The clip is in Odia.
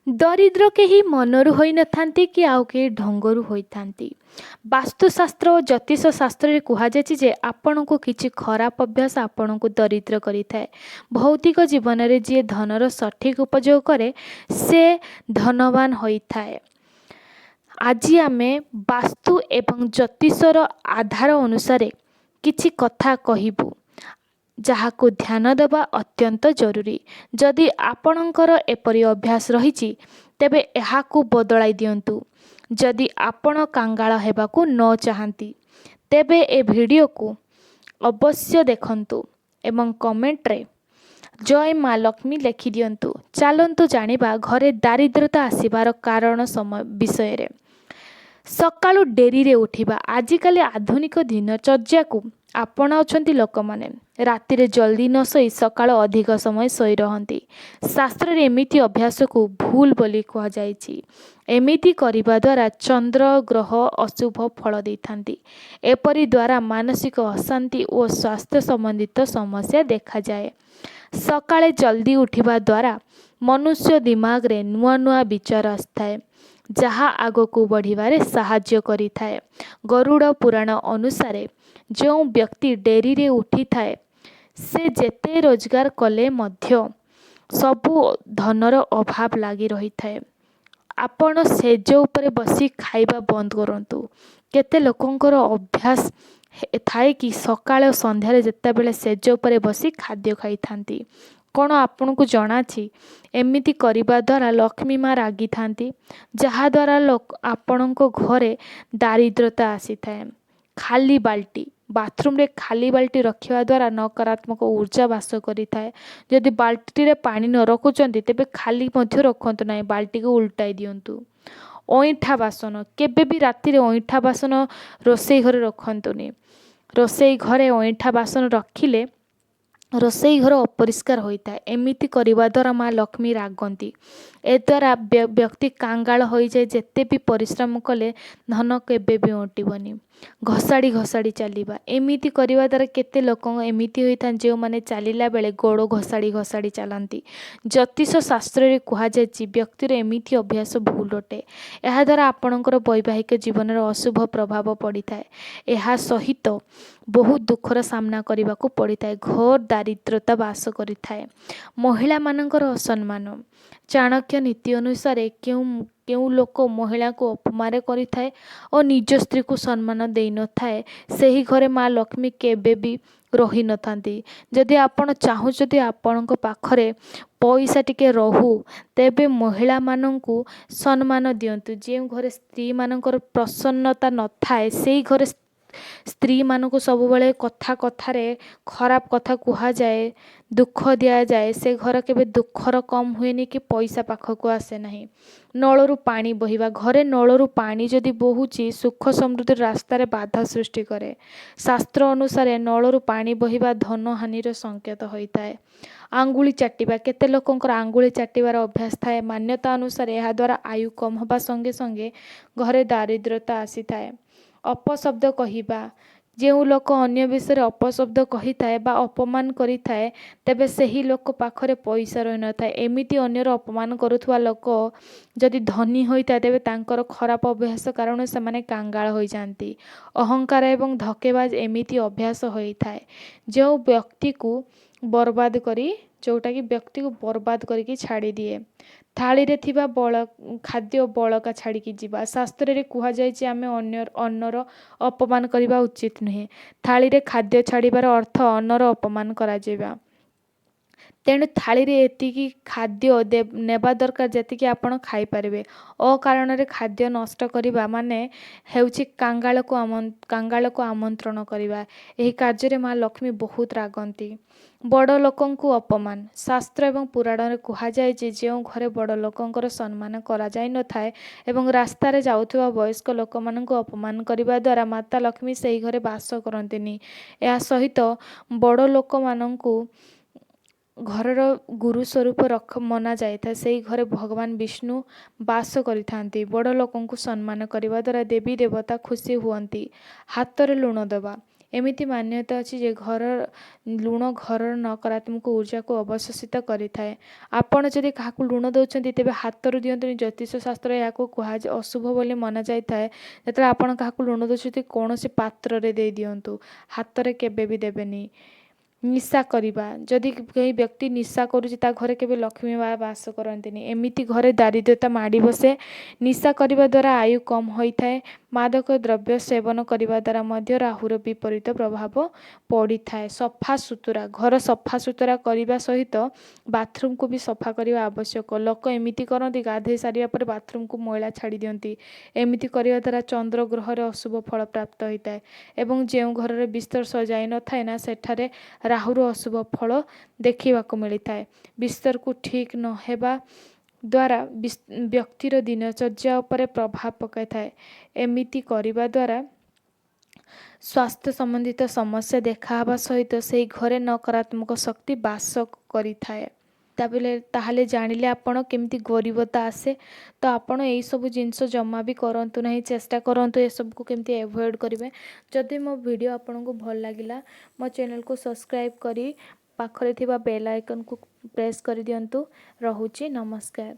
ଦରିଦ୍ର କେହି ମନରୁ ହୋଇନଥାନ୍ତି କି ଆଉ କେହି ଢଙ୍ଗରୁ ହୋଇଥାନ୍ତି। ବାସ୍ତୁଶାସ୍ତ୍ର ଓ ଜ୍ୟୋତିଷ ଶାସ୍ତ୍ରରେ କୁହାଯାଇଛି ଯେ ଆପଣଙ୍କୁ କିଛି ଖରାପ ଅଭ୍ୟାସ ଆପଣଙ୍କୁ ଦରିଦ୍ର କରିଥାଏ। ଭୌତିକ ଜୀବନରେ ଯିଏ ଧନର ସଠିକ୍ ଉପଯୋଗ କରେ ସେ ଧନବାନ ହୋଇଥାଏ। ଆଜି ଆମେ ବାସ୍ତୁ ଏବଂ ଜ୍ୟୋତିଷର ଆଧାର ଅନୁସାରେ କିଛି କଥା କହିବୁ ଯାହାକୁ ଧ୍ୟାନ ଦେବା ଅତ୍ୟନ୍ତ ଜରୁରୀ। ଯଦି ଆପଣଙ୍କର ଏପରି ଅଭ୍ୟାସ ରହିଛି ତେବେ ଏହାକୁ ବଦଳାଇ ଦିଅନ୍ତୁ। ଯଦି ଆପଣ କାଙ୍ଗାଳ ହେବାକୁ ନ ଚାହାନ୍ତି ତେବେ ଏ ଭିଡ଼ିଓକୁ ଅବଶ୍ୟ ଦେଖନ୍ତୁ ଏବଂ କମେଣ୍ଟରେ ଜୟ ମା ଲକ୍ଷ୍ମୀ ଲେଖିଦିଅନ୍ତୁ। ଚାଲନ୍ତୁ ଜାଣିବା ଘରେ ଦାରିଦ୍ରତା ଆସିବାର କାରଣ ବିଷୟରେ। ସକାଳୁ ଡେରିରେ ଉଠିବା। ଆଜିକାଲି ଆଧୁନିକ ଦିନଚର୍ଯ୍ୟାକୁ ଆପଣାଉଛନ୍ତି ଲୋକମାନେ। ରାତିରେ ଜଲ୍ଦି ନ ଶୋଇ ସକାଳ ଅଧିକ ସମୟ ଶୋଇ ରହନ୍ତି। ଶାସ୍ତ୍ରରେ ଏମିତି ଅଭ୍ୟାସକୁ ଭୁଲ ବୋଲି କୁହାଯାଇଛି। ଏମିତି କରିବା ଦ୍ୱାରା ଚନ୍ଦ୍ର ଗ୍ରହ ଅଶୁଭ ଫଳ ଦେଇଥାନ୍ତି। ଏପରି ଦ୍ୱାରା ମାନସିକ ଅଶାନ୍ତି ଓ ସ୍ୱାସ୍ଥ୍ୟ ସମ୍ବନ୍ଧିତ ସମସ୍ୟା ଦେଖାଯାଏ। ସକାଳେ ଜଲ୍ଦି ଉଠିବା ଦ୍ୱାରା ମନୁଷ୍ୟ ଦିମାଗରେ ନୂଆ ନୂଆ ବିଚାର ଆସିଥାଏ ଯାହା ଆଗକୁ ବଢ଼ିବାରେ ସାହାଯ୍ୟ କରିଥାଏ। ଗରୁଡ଼ ପୁରାଣ ଅନୁସାରେ ଯେଉଁ ବ୍ୟକ୍ତି ଡେରିରେ ଉଠିଥାଏ ସେ ଯେତେ ରୋଜଗାର କଲେ ମଧ୍ୟ ସବୁ ଧନର ଅଭାବ ଲାଗି ରହିଥାଏ। ଆପଣ ସେଜ ଉପରେ ବସି ଖାଇବା ବନ୍ଦ କରନ୍ତୁ। କେତେ ଲୋକଙ୍କର ଅଭ୍ୟାସ ଥାଏ କି ସକାଳ ଓ ସନ୍ଧ୍ୟାରେ ଯେତେବେଳେ ସେଜ ଉପରେ ବସି ଖାଦ୍ୟ ଖାଇଥାନ୍ତି। କ'ଣ ଆପଣଙ୍କୁ ଜଣାଅଛି ଏମିତି କରିବା ଦ୍ୱାରା ଲକ୍ଷ୍ମୀ ମା ରାଗିଥାନ୍ତି ଯାହାଦ୍ୱାରା ଆପଣଙ୍କ ଘରେ ଦାରିଦ୍ରତା ଆସିଥାଏ। ଖାଲି ବାଲ୍ଟି। ବାଥରୁମରେ ଖାଲି ବାଲ୍ଟି ରଖିବା ଦ୍ୱାରା ନକାରାତ୍ମକ ଉର୍ଜା ବାସ କରିଥାଏ। ଯଦି ବାଲ୍ଟିରେ ପାଣି ନ ରଖୁଛନ୍ତି ତେବେ ଖାଲି ମଧ୍ୟ ରଖନ୍ତୁ ନାହିଁ, ବାଲ୍ଟିକୁ ଉଲଟାଇ ଦିଅନ୍ତୁ। ଅଇଁଠା ବାସନ। କେବେ ବି ରାତିରେ ଅଇଁଠା ବାସନ ରୋଷେଇ ଘରେ ରଖନ୍ତୁନି। ରୋଷେଇ ଘରେ ଅଇଁଠା ବାସନ ରଖିଲେ ରୋଷେଇ ଘର ଅପରିଷ୍କାର ହୋଇଥାଏ। ଏମିତି କରିବା ଦ୍ୱାରା ମା ଲକ୍ଷ୍ମୀ ରାଗନ୍ତି। ଏଦ୍ୱାରା ବ୍ୟକ୍ତି କାଙ୍ଗାଳ ହୋଇଯାଏ। ଯେତେ ବି ପରିଶ୍ରମ କଲେ ଧନ କେବେ ବି ଅଣ୍ଟିବନି। ଘୋଷାଡ଼ି ଘୋଷାଡ଼ି ଚାଲିବା। ଏମିତି କରିବା ଦ୍ୱାରା କେତେ ଲୋକ ଏମିତି ହୋଇଥାନ୍ତି ଯେଉଁମାନେ ଚାଲିଲା ବେଳେ ଗୋଡ଼ ଘୋଷାଡ଼ି ଘୋଷାଡ଼ି ଚାଲନ୍ତି। ଜ୍ୟୋତିଷ ଶାସ୍ତ୍ରରେ କୁହାଯାଇଛି ବ୍ୟକ୍ତିର ଏମିତି ଅଭ୍ୟାସ ଭୁଲ ଅଟେ। ଏହାଦ୍ୱାରା ଆପଣଙ୍କର ବୈବାହିକ ଜୀବନରେ ଅଶୁଭ ପ୍ରଭାବ ପଡ଼ିଥାଏ। ଏହା ସହିତ ବହୁତ ଦୁଃଖର ସାମ୍ନା କରିବାକୁ ପଡ଼ିଥାଏ। ଘୋର ଦାରିଦ୍ରତା ବାସ କରିଥାଏ। ମହିଳାମାନଙ୍କର ଅସମ୍ମାନ। ଚାଣକ୍ୟ ନୀତି ଅନୁସାରେ କେଉଁ ଲୋକ ମହିଳାଙ୍କୁ ଅପମାନ କରିଥାଏ ଓ ନିଜ ସ୍ତ୍ରୀକୁ ସମ୍ମାନ ଦେଇନଥାଏ ସେହି ଘରେ ମା ଲକ୍ଷ୍ମୀ କେବେ ବି ରହିନଥାନ୍ତି। ଯଦି ଆପଣ ଚାହୁଁଛନ୍ତି ଆପଣଙ୍କ ପାଖରେ ପଇସା ଟିକେ ରହୁ ତେବେ ମହିଳାମାନଙ୍କୁ ସମ୍ମାନ ଦିଅନ୍ତୁ। ଯେଉଁ ଘରେ ସ୍ତ୍ରୀମାନଙ୍କର ପ୍ରସନ୍ନତା ନଥାଏ ସେହି ଘରେ ସ୍ତ୍ରୀମାନଙ୍କୁ ସବୁବେଳେ କଥାରେ ଖରାପ କଥା କୁହାଯାଏ, ଦୁଃଖ ଦିଆଯାଏ। ସେ ଘର କେବେ ଦୁଃଖର କମ୍ ହୁଏନି କି ପଇସା ପାଖକୁ ଆସେ ନାହିଁ। ନଳରୁ ପାଣି ବହିବା। ଘରେ ନଳରୁ ପାଣି ଯଦି ବହୁଛି ସୁଖ ସମୃଦ୍ଧି ରାସ୍ତାରେ ବାଧା ସୃଷ୍ଟି କରେ। ଶାସ୍ତ୍ର ଅନୁସାରେ ନଳରୁ ପାଣି ବହିବା ଧନ ହାନିର ସଂକେତ ହୋଇଥାଏ। ଆଙ୍ଗୁଳି ଚାଟିବା। କେତେ ଲୋକଙ୍କର ଆଙ୍ଗୁଳି ଚାଟିବାର ଅଭ୍ୟାସ ଥାଏ। ମାନ୍ୟତା ଅନୁସାରେ ଏହାଦ୍ୱାରା ଆୟୁ କମ୍ ହେବା ସଙ୍ଗେ ସଙ୍ଗେ ଘରେ ଦାରିଦ୍ରତା ଆସିଥାଏ। ଅପଶବ୍ଦ କହିବା। ଯେଉଁ ଲୋକ ଅନ୍ୟ ବିଷୟରେ ଅପଶବ୍ଦ କହିଥାଏ ବା ଅପମାନ କରିଥାଏ ତେବେ ସେହି ଲୋକ ପାଖରେ ପଇସା ରହିନଥାଏ। ଏମିତି ଅନ୍ୟର ଅପମାନ କରୁଥିବା ଲୋକ ଯଦି ଧନୀ ହୋଇଥାଏ ତେବେ ତାଙ୍କର ଖରାପ ଅଭ୍ୟାସ କାରଣରୁ ସେମାନେ କାଙ୍ଗାଳ ହୋଇଯାଆନ୍ତି। ଅହଙ୍କାର ଏବଂ ଧକେବାଜ ଏମିତି ଅଭ୍ୟାସ ହୋଇଥାଏ ଯେଉଁଟାକି ବ୍ୟକ୍ତିକୁ ବର୍ବାଦ କରିକି ଛାଡ଼ିଦିଏ। ଥାଳିରେ ଥିବା ଖାଦ୍ୟ ବଳକା ଛାଡ଼ିକି ଯିବା। ଶାସ୍ତ୍ରରେ କୁହାଯାଇଛି ଆମେ ଅନ୍ନର ଅପମାନ କରିବା ଉଚିତ ନୁହେଁ। ଥାଳିରେ ଖାଦ୍ୟ ଛାଡ଼ିବାର ଅର୍ଥ ଅନ୍ନର ଅପମାନ କରାଯିବା। ତେଣୁ ଥାଳିରେ ଏତିକି ଖାଦ୍ୟ ନେବା ଦରକାର ଯେତିକି ଆପଣ ଖାଇପାରିବେ। ଅକାରଣରେ ଖାଦ୍ୟ ନଷ୍ଟ କରିବା ମାନେ ହେଉଛି କାଙ୍ଗାଳକୁ ଆମନ୍ତ୍ରଣ କରିବା। ଏହି କାର୍ଯ୍ୟରେ ମା ଲକ୍ଷ୍ମୀ ବହୁତ ରାଗନ୍ତି। ବଡ଼ ଲୋକଙ୍କୁ ଅପମାନ। ଶାସ୍ତ୍ର ଏବଂ ପୁରାଣରେ କୁହାଯାଇଛି ଯେଉଁ ଘରେ ବଡ଼ ଲୋକଙ୍କର ସମ୍ମାନ କରାଯାଇନଥାଏ ଏବଂ ରାସ୍ତାରେ ଯାଉଥିବା ବୟସ୍କ ଲୋକମାନଙ୍କୁ ଅପମାନ କରିବା ଦ୍ୱାରା ମାତା ଲକ୍ଷ୍ମୀ ସେହି ଘରେ ବାସ କରନ୍ତିନି। ଏହା ସହିତ ବଡ଼ ଲୋକମାନଙ୍କୁ ଘରର ଗୁରୁ ସ୍ୱରୂପ ମନାଯାଇଥାଏ। ସେହି ଘରେ ଭଗବାନ ବିଷ୍ଣୁ ବାସ କରିଥାନ୍ତି। ବଡ଼ ଲୋକଙ୍କୁ ସମ୍ମାନ କରିବା ଦ୍ୱାରା ଦେବୀ ଦେବତା ଖୁସି ହୁଅନ୍ତି। ହାତରେ ଲୁଣ ଦେବା। ଏମିତି ମାନ୍ୟତା ଅଛି ଯେ ଲୁଣ ଘରର ନକାରାତ୍ମକ ଊର୍ଜାକୁ ଅବଶୋଷିତ କରିଥାଏ। ଆପଣ ଯଦି କାହାକୁ ଲୁଣ ଦେଉଛନ୍ତି ତେବେ ହାତରୁ ଦିଅନ୍ତୁନି। ଜ୍ୟୋତିଷ ଶାସ୍ତ୍ର ଏହାକୁ କୁହାଯାଏ ଅଶୁଭ ବୋଲି ମନାଯାଇଥାଏ। ଯେତେବେଳେ ଆପଣ କାହାକୁ ଲୁଣ ଦେଉଛନ୍ତି କୌଣସି ପାତ୍ରରେ ଦେଇ ଦିଅନ୍ତୁ, ହାତରେ କେବେ ବି ଦେବେନି। ନିଶା କରିବା, ଯଦି କେହି ବ୍ୟକ୍ତି ନିଶା କରୁଛି ତା ଘରେ କେବେ ଲକ୍ଷ୍ମୀ ମା ବାସ କରନ୍ତିନି। ଏମିତି ଘରେ ଦାରିଦ୍ର୍ୟତା ମାଡ଼ି ବସେ। ନିଶା କରିବା ଦ୍ୱାରା ଆୟୁ କମ୍ ହୋଇଥାଏ। ମାଦକ ଦ୍ରବ୍ୟ ସେବନ କରିବା ଦ୍ୱାରା ମଧ୍ୟ ରାହୁର ବିପରୀତ ପ୍ରଭାବ ପଡ଼ିଥାଏ। ସଫାସୁତୁରା, ଘର ସଫାସୁତୁରା କରିବା ସହିତ ବାଥରୁମକୁ ବି ସଫା କରିବା ଆବଶ୍ୟକ। ଲୋକ ଏମିତି କରନ୍ତି, ଗାଧୋଇ ସାରିବା ପରେ ବାଥରୁମକୁ ମଇଳା ଛାଡ଼ି ଦିଅନ୍ତି। ଏମିତି କରିବା ଦ୍ୱାରା ଚନ୍ଦ୍ର ଗ୍ରହରେ ଅଶୁଭ ଫଳ ପ୍ରାପ୍ତ ହୋଇଥାଏ ଏବଂ ଯେଉଁ ଘରରେ ବିସ୍ତର ସଜାଇ ନଥାଏ ନା ସେଠାରେ ରାହୁର ଅଶୁଭ ଫଳ ଦେଖିବାକୁ ମିଳିଥାଏ। ବିସ୍ତରକୁ ଠିକ୍ ନ ହେବା ଦ୍ୱାରା ବ୍ୟକ୍ତିର ଦିନଚର୍ଯ୍ୟା ଉପରେ ପ୍ରଭାବ ପକାଇଥାଏ। ଏମିତି କରିବା ଦ୍ୱାରା ସ୍ୱାସ୍ଥ୍ୟ ସମ୍ବନ୍ଧିତ ସମସ୍ୟା ଦେଖାହେବା ସହିତ ସେହି ଘରେ ନକାରାତ୍ମକ ଶକ୍ତି ବାସ କରିଥାଏ। ତାହେଲେ ଜାଣିଲେ ଆପଣ କେମିତି ଗରିବତା ଆସେ। ତ ଆପଣ ଏଇସବୁ ଜିନିଷ ଜମା ବି କରନ୍ତୁ ନାହିଁ। ଚେଷ୍ଟା କରନ୍ତୁ ଏସବୁକୁ କେମିତି ଆଭଏଡ଼୍ କରିବେ। ଯଦି ମୋ ଭିଡ଼ିଓ ଆପଣଙ୍କୁ ଭଲ ଲାଗିଲା ମୋ ଚ୍ୟାନେଲକୁ ସବସ୍କ୍ରାଇବ୍ କରି ପାଖରେ ଥିବା ବେଲ୍ ଆଇକନ୍କୁ ପ୍ରେସ୍ କରିଦିଅନ୍ତୁ। ରହୁଛି, ନମସ୍କାର।